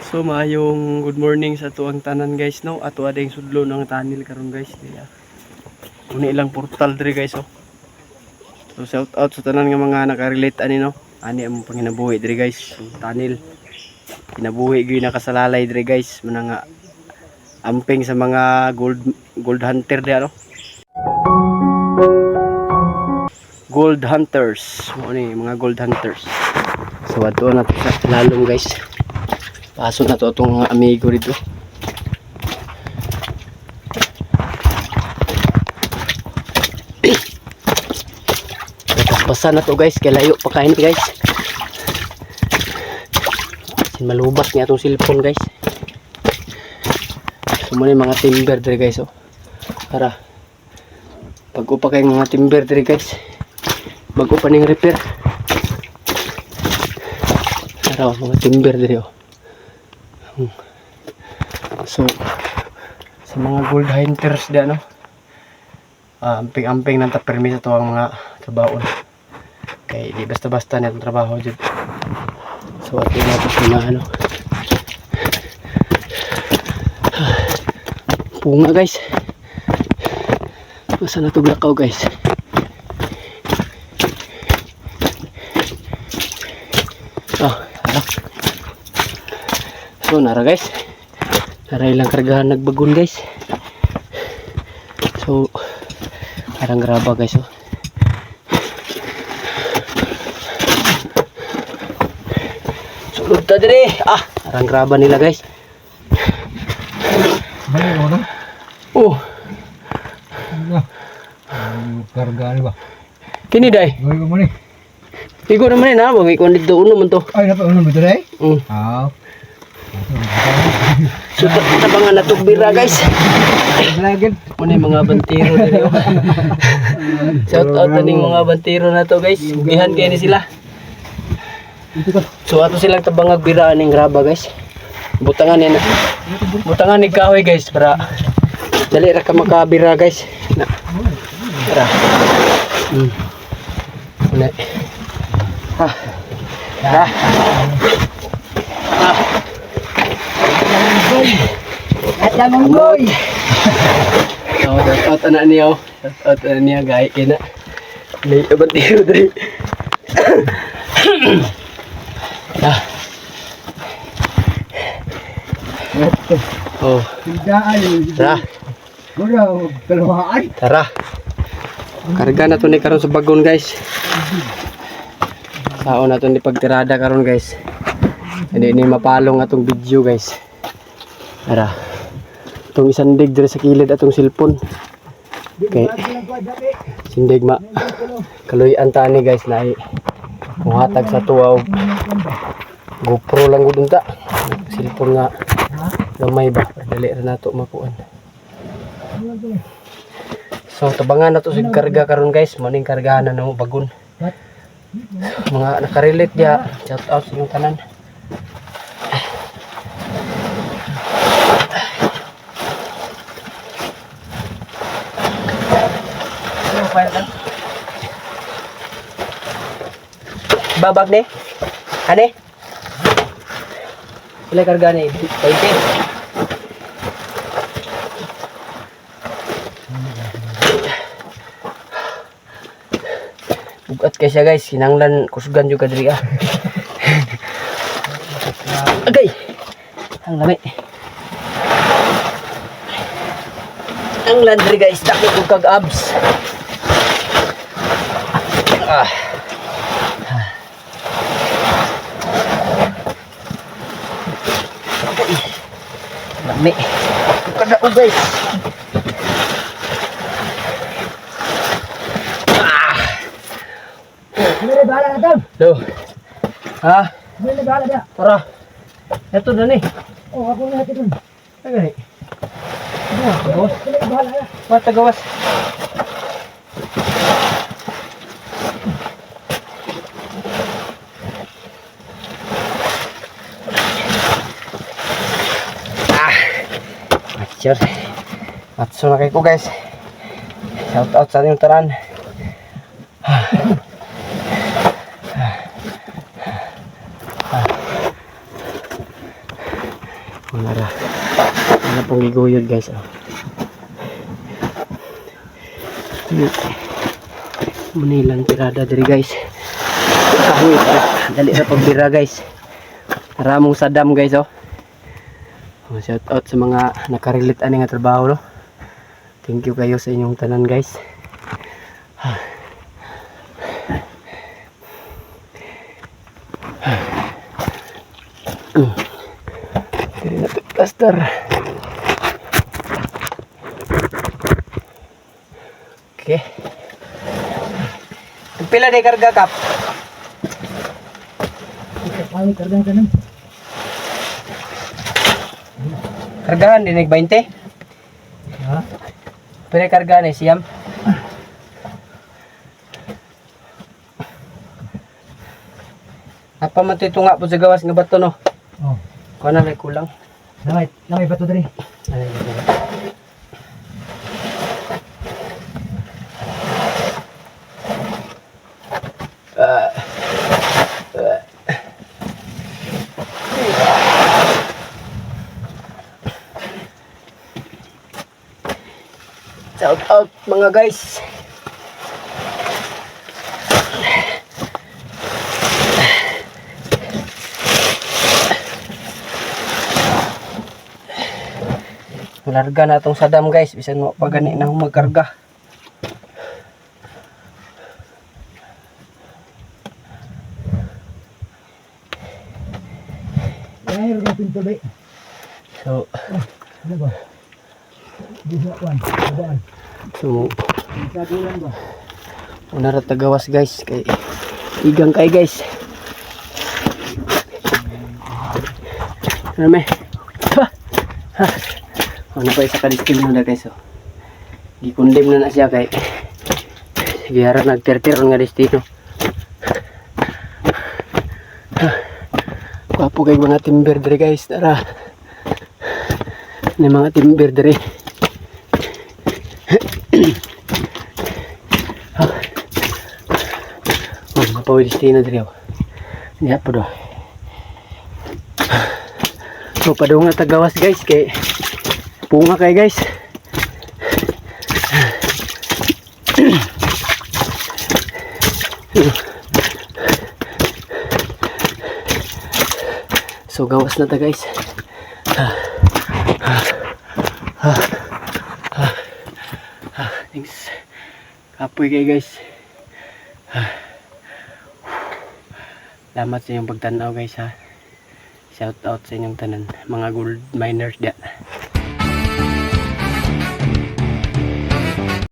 So maayong good morning sa tuang tanan guys no. Ato ading sudlo ng tunnel karon guys. Uni ilang portal diri guys oh. So shout out sa tanan nga mga nakarelate ani no. Ani ang panginabuhi diri guys. So tunnel. Kinabuhi gyud nakasalalay diri guys. Muna nga amping sa mga gold hunter di ano. Gold hunters. Mo ni mga gold hunters. So ato na sa lalong guys. Pasok na to itong amigo dito. Basa na to guys, kaya layo pa kain guys. Malubak niya itong cellphone guys. So muna yung mga timber dito guys oh. Para bago pa kayong mga timber dito guys. Bago pa ning repair. Para mga timber dito oh. So sa mga gold hunters diyan no. Amping-amping nang ta-permis to ang mga trabaho. Kay di basta-basta na trabaho jud. So ato na to na ano. Punga guys. Masa na to glakaw guys. So nara guys. Nara ilang kargahan nagbagon guys. So parang graba guys oh. Sulod ta dire. Parang graba nila guys. Oh. Kargaan ba? Kini dai. Goy mo ni. Igo naman na, wag ikon dito uno man to. Ay dapat uno dito dai. So tabangan na to bira guys. Lagin. Muna yung mga bantiro dito. Shout out na ning mga bantiro na to guys. Gihan kayo ni sila. So ato silang tabangag bira ning graba guys. Butangan ni na. Butangan ni kahoy guys para dali ra ka makabira guys. Tara. Muna. At monggoy. Oh, dapat anak niya oh. Dapat anak niya gaya kina. May bantiro diri. Oh. Tara. Tara. Karga na to ni karon sa bagon guys. Sao na to ni pagtirada karon guys. Hindi ni mapalong atong video guys. Tara. Itong isandig dire sa kilid atong cellphone. Okay. Sindig ma. Kaluyan tani guys na muhatag sa tuwa. GoPro lang gud unta. Cellphone nga gamay ba. Dali ra nato makuan. So tabangan na to sig karga karon guys. Maning kargahan na namo bagon. Mga nakarelate dia. Shout out sa inyong tanan. Babag ni? Ane? Ilang karga ni? 20. Bugat kay siya guys, kinanglan kusgan juga diri Agay! Ang lami. Ang landry guys, dako ko kag abs. Lami. Kada ko guys. Mere bala na to. Lo. Ha? Mere bala dia. Tara. Ito na ni. Oh, ako na dito. Agay. Boss, bala ya. Mata gawas. Sure. Matso na kayo ko guys. Shout out sa inyong tanan. Nara. Ano pong giguyod guys. Oh. Munilang tirada diri guys. Kahoy. Dali sa pagbira guys. Ramong sa dam guys oh. Shout out sa mga nakarelate ani nga trabaho no. Thank you kayo sa inyong tanan guys. Dili na to plaster. Okay. Pila day karga kap? Kami kargang kanan. Kargahan din nag 20. Ha? Pila karga ni siyam. Apa man to'y tunga po sa gawas nga bato no? Oh. Kuha na may kulang. Namay bato diri. Ay, bato. Shout out mga guys. Larga na itong sadam guys. Bisan mo pa gani na magkarga. Ay, ro pinto bay. So, Ano ba? Bisa kwan. Badaan. so Sa bulan ba? una ra tagawas guys kay igang kay guys. Ano me? Ano pa isa ka-distil na guys oh. Gikondem na siya kay sige harap nagtertiron nga destino. Wapo kay mga timber diri guys. Tara. Ni mga timber diri. Oh, mapawi destino diri oh. Niya po do. So padung na tagawas guys kay punga kay guys. So gawas na ta guys. Thanks. Kapoy kay guys. Salamat sa inyong pagtanaw guys ha. Shout out sa inyong tanan mga gold miners dyan.